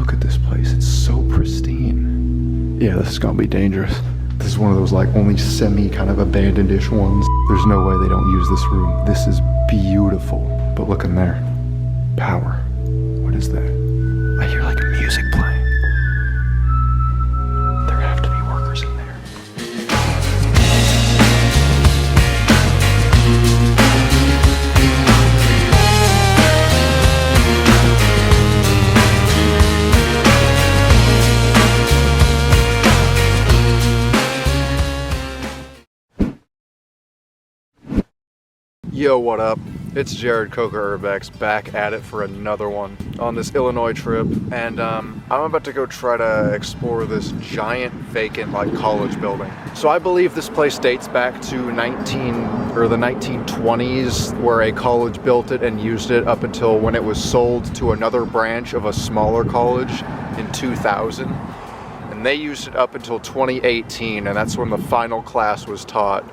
Look at this place, it's so pristine. Yeah, this is gonna be dangerous. This is one of those like only semi kind of abandoned-ish ones. There's no way they don't use this room. This is beautiful. But look in there. Power. What is that? I hear like music playing. There have to be workers in there. Yo, what up? It's JaredCokerUrbex back at it for another one on this Illinois trip, and I'm about to go try to explore this giant vacant like college building. So I believe this place dates back to the 1920s, where a college built it and used it up until when it was sold to another branch of a smaller college in 2000, and they used it up until 2018, and that's when the final class was taught.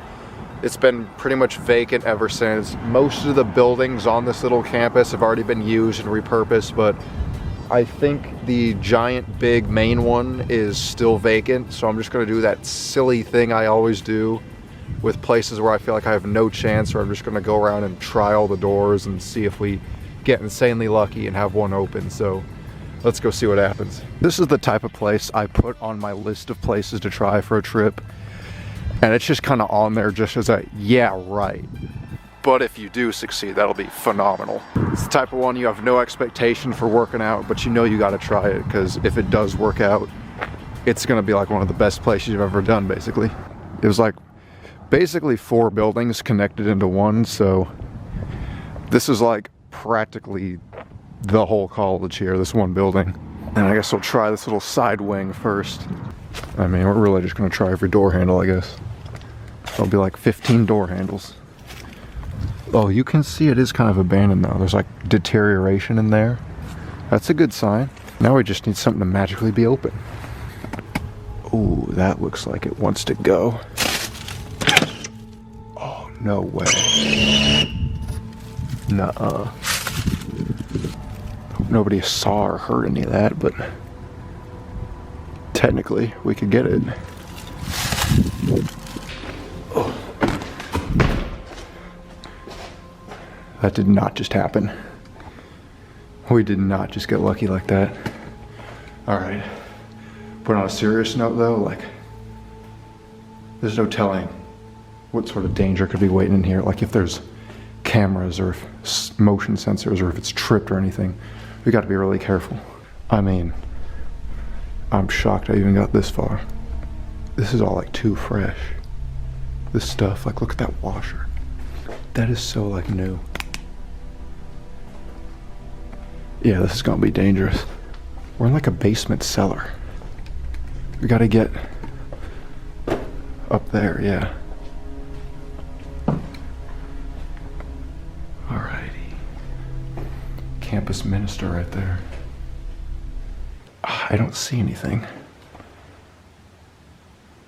It's been pretty much vacant ever since. Most of the buildings on this little campus have already been used and repurposed, but I think the giant big main one is still vacant, so I'm just gonna do that silly thing I always do with places where I feel like I have no chance, or I'm just gonna go around and try all the doors and see if we get insanely lucky and have one open. So let's go see what happens. This is the type of place I put on my list of places to try for a trip. And it's just kind of on there just as a, yeah, right. But if you do succeed, that'll be phenomenal. It's the type of one you have no expectation for working out, but you know you gotta try it, because if it does work out, it's gonna be like one of the best places you've ever done, basically. It was like basically 4 buildings connected into one, so this is like practically the whole college here, this one building. And I guess we'll try this little side wing first. I mean, we're really just gonna try every door handle, I guess. There'll be like 15 door handles. Oh, you can see it is kind of abandoned though. There's like deterioration in there. That's a good sign. Now we just need something to magically be open. Ooh, that looks like it wants to go. Oh, no way. Nuh-uh. Hope nobody saw or heard any of that, but technically we could get it. Oh. That did not just happen. We did not just get lucky like that. Alright. But on a serious note though, like, there's no telling what sort of danger could be waiting in here. Like if there's cameras or if motion sensors or if it's tripped or anything, we gotta be really careful. I mean, I'm shocked I even got this far. This is all like too fresh. This stuff, like look at that washer. That is so like new. Yeah, this is gonna be dangerous. We're in like a basement cellar. We gotta get up there, yeah. Alrighty. Campus minister right there. I don't see anything.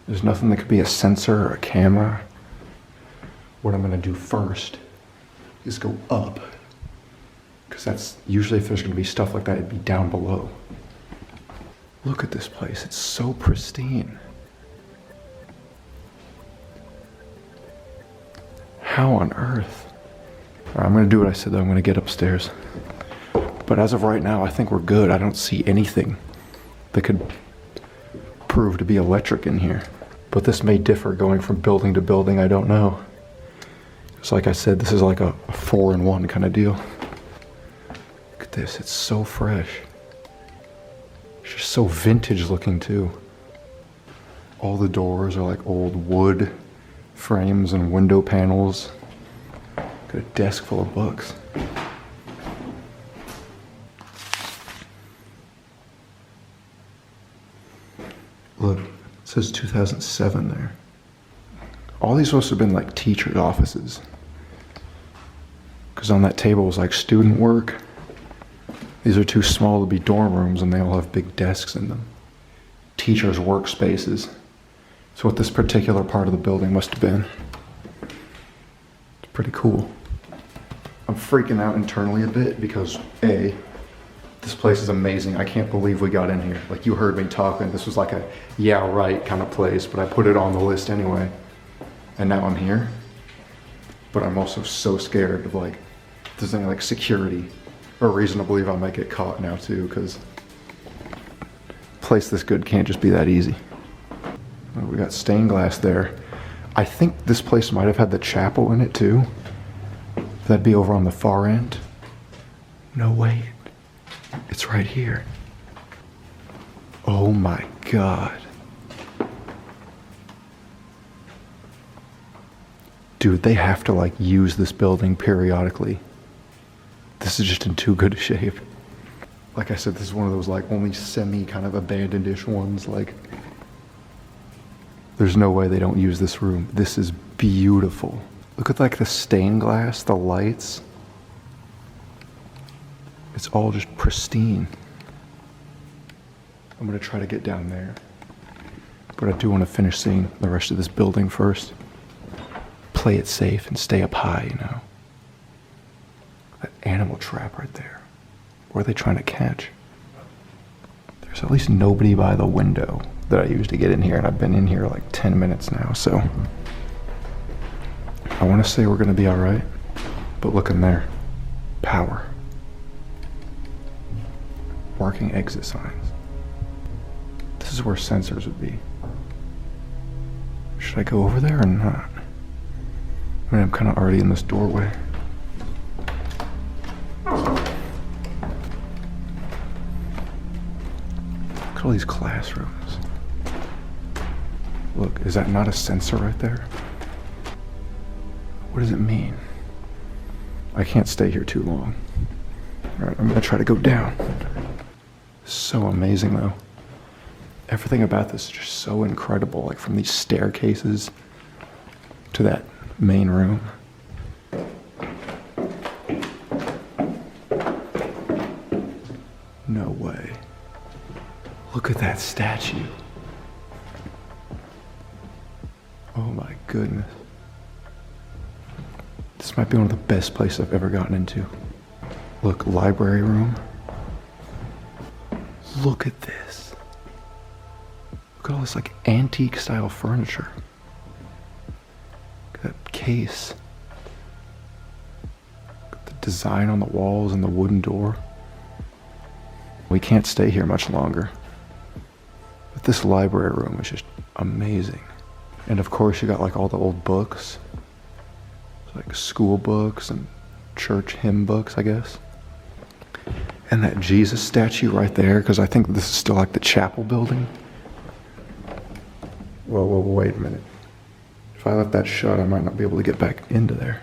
There's nothing that could be a sensor or a camera. What I'm gonna do first is go up, because that's usually, if there's gonna be stuff like that, it'd be down below. Look at this place, it's so pristine. How on earth? All right, I'm gonna do what I said though, I'm gonna get upstairs. But as of right now, I think we're good. I don't see anything that could prove to be electric in here. But this may differ going from building to building, I don't know. It's like I said, this is like a 4-in-1 kind of deal. Look at this, it's so fresh. It's just so vintage looking too. All the doors are like old wood frames and window panels. Got a desk full of books. Look, it says 2007 there. All these must have been like teachers' offices. Because on that table was like student work. These are too small to be dorm rooms and they all have big desks in them. Teachers' workspaces. It's what this particular part of the building must have been. It's pretty cool. I'm freaking out internally a bit because A, This place is amazing. I can't believe we got in here. Like, you heard me talking. This was like a yeah, right kind of place, but I put it on the list anyway. And now I'm here. But I'm also so scared of like, if there's any like security or reason to believe I might get caught now too, because a place this good can't just be that easy. Oh, we got stained glass there. I think this place might have had the chapel in it too. That'd be over on the far end. No, wait. It's right here. Oh my God. Dude, they have to like use this building periodically. This is just in too good a shape. Like I said, this is one of those like only semi kind of abandoned-ish ones. Like, there's no way they don't use this room. This is beautiful. Look at like the stained glass, the lights. It's all just pristine. I'm gonna try to get down there, but I do want to finish seeing the rest of this building first. Play it safe and stay up high, you know. That animal trap right there. What are they trying to catch? There's at least nobody by the window that I used to get in here, and I've been in here like 10 minutes now, so I want to say we're gonna be all right, but look in there. Power. Working exit signs. This is where sensors would be. Should I go over there or not? I mean, I'm kind of already in this doorway. Look at all these classrooms. Look, is that not a sensor right there? What does it mean? I can't stay here too long. All right, I'm gonna try to go down. So amazing though. Everything about this is just so incredible, like from these staircases to that main room. No way. Look at that statue. Oh my goodness. This might be one of the best places I've ever gotten into. Look, library room. Look at this. Look at all this like antique style furniture. Look at that case. Look at the design on the walls and the wooden door. We can't stay here much longer. But this library room is just amazing. And of course you got like all the old books. Like school books and church hymn books, I guess. And that Jesus statue right there, because I think this is still like the chapel building. Whoa, wait a minute. If I left that shut, I might not be able to get back into there.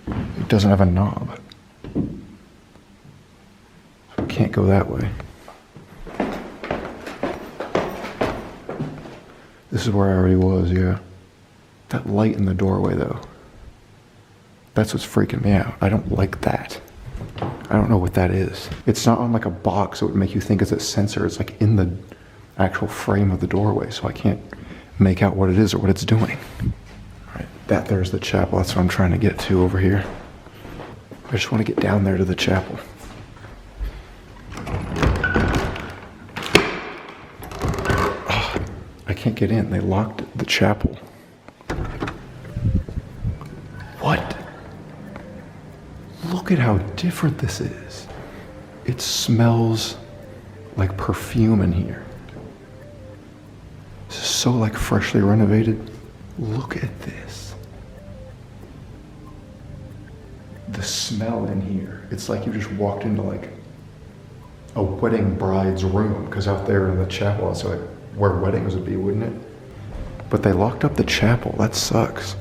It doesn't have a knob. So I can't go that way. This is where I already was, yeah. That light in the doorway, though. That's what's freaking me out. I don't like that. I don't know what that is. It's not on like a box, so it would make you think it's a sensor. It's like in the actual frame of the doorway, so I can't make out what it is or what it's doing. All right, that there's the chapel. That's what I'm trying to get to over here. I just want to get down there to the chapel. Oh, I can't get in. They locked the chapel. What? Look at how different this is. It smells like perfume in here. This is so like freshly renovated. Look at this. The smell in here. It's like you just walked into like a wedding bride's room, because out there in the chapel, that's like where weddings would be, wouldn't it? But they locked up the chapel. That sucks.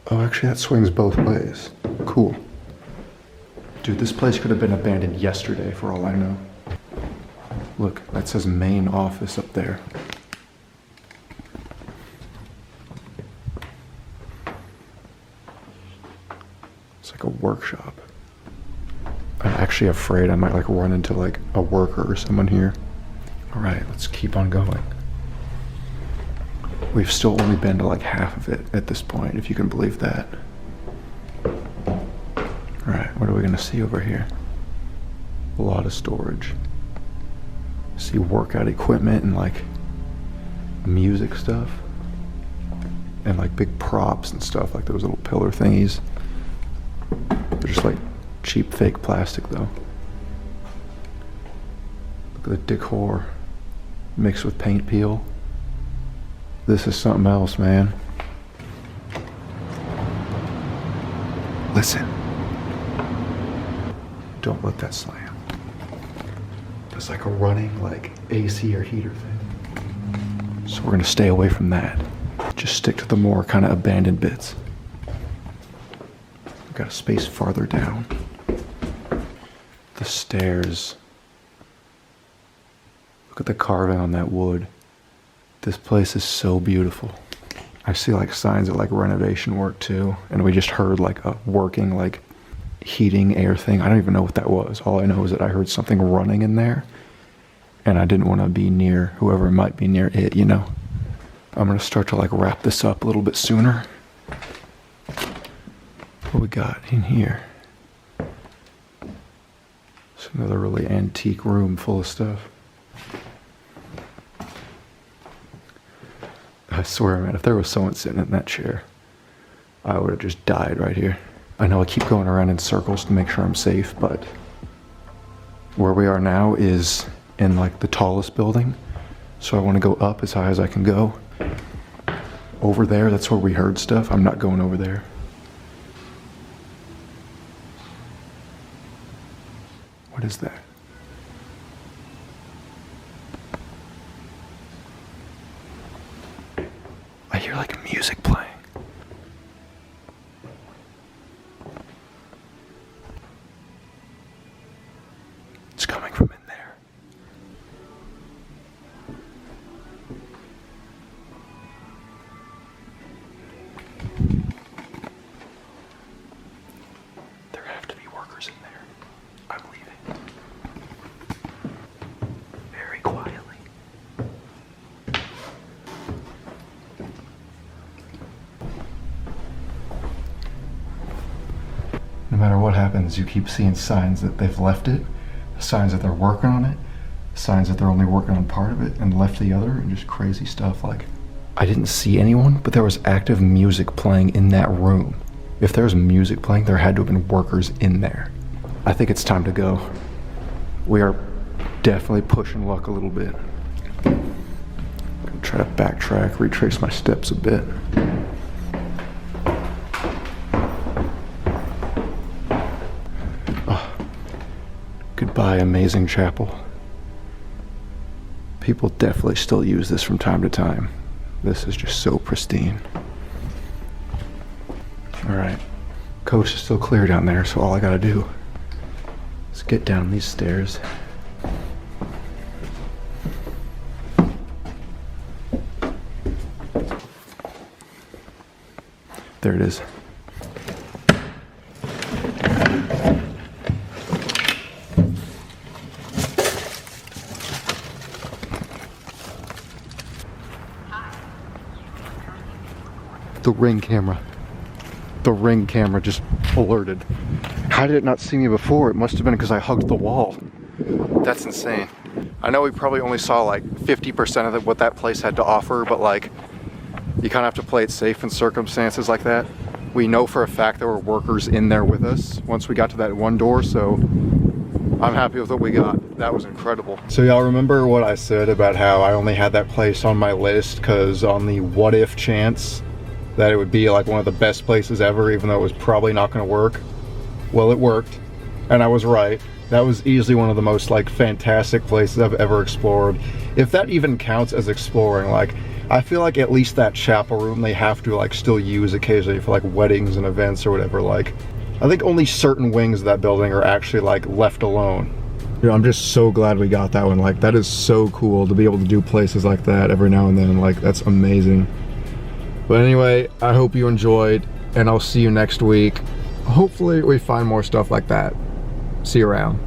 Oh, actually, that swings both ways. Cool. Dude, this place could have been abandoned yesterday for all I know. Look, that says main office up there. It's like a workshop. I'm actually afraid I might like run into like a worker or someone here. All right, let's keep on going. We've still only been to like half of it at this point, if you can believe that. All right, what are we gonna see over here? A lot of storage. See workout equipment and like music stuff. And like big props and stuff, like those little pillar thingies. They're just like cheap fake plastic though. Look at the decor mixed with paint peel. This is something else, man. Listen. Don't let that slam. It's like a running like AC or heater thing. So we're gonna stay away from that. Just stick to the more kind of abandoned bits. We've got a space farther down. The stairs. Look at the carving on that wood. This place is so beautiful. I see like signs of like renovation work too. And we just heard like a working like heating air thing. I don't even know what that was. All I know is that I heard something running in there. And I didn't want to be near whoever might be near it, you know. I'm gonna start to like wrap this up a little bit sooner. What we got in here? It's another really antique room full of stuff. I swear, man, if there was someone sitting in that chair, I would have just died right here. I know I keep going around in circles to make sure I'm safe, but where we are now is in like the tallest building. So I want to go up as high as I can go. Over there, that's where we heard stuff. I'm not going over there. What is that? I hear like music playing. It's coming from in there. There have to be workers in there. I'm leaving. Very quietly. No matter what happens, you keep seeing signs that they've left it, signs that they're working on it, signs that they're only working on part of it and left the other, and just crazy stuff like... I didn't see anyone, but there was active music playing in that room. If there was music playing, there had to have been workers in there. I think it's time to go. We are definitely pushing luck a little bit. I'm gonna try to backtrack, retrace my steps a bit. Goodbye, amazing chapel. People definitely still use this from time to time. This is just so pristine. Alright, coast is still clear down there, so all I gotta do is get down these stairs. There it is. The ring camera. The ring camera just alerted. How did it not see me before? It must have been because I hugged the wall. That's insane. I know we probably only saw like 50% of what that place had to offer, but like, you kind of have to play it safe in circumstances like that. We know for a fact there were workers in there with us once we got to that one door, so I'm happy with what we got. That was incredible. So y'all remember what I said about how I only had that place on my list because on the what if chance that it would be like one of the best places ever, even though it was probably not going to work? Well, it worked, and I was right. That was easily one of the most like fantastic places I've ever explored. If that even counts as exploring, like I feel like at least that chapel room they have to like still use occasionally for like weddings and events or whatever. Like I think only certain wings of that building are actually like left alone. You know, I'm just so glad we got that one. Like that is so cool to be able to do places like that every now and then. Like that's amazing. But anyway, I hope you enjoyed, and I'll see you next week. Hopefully we find more stuff like that. See you around.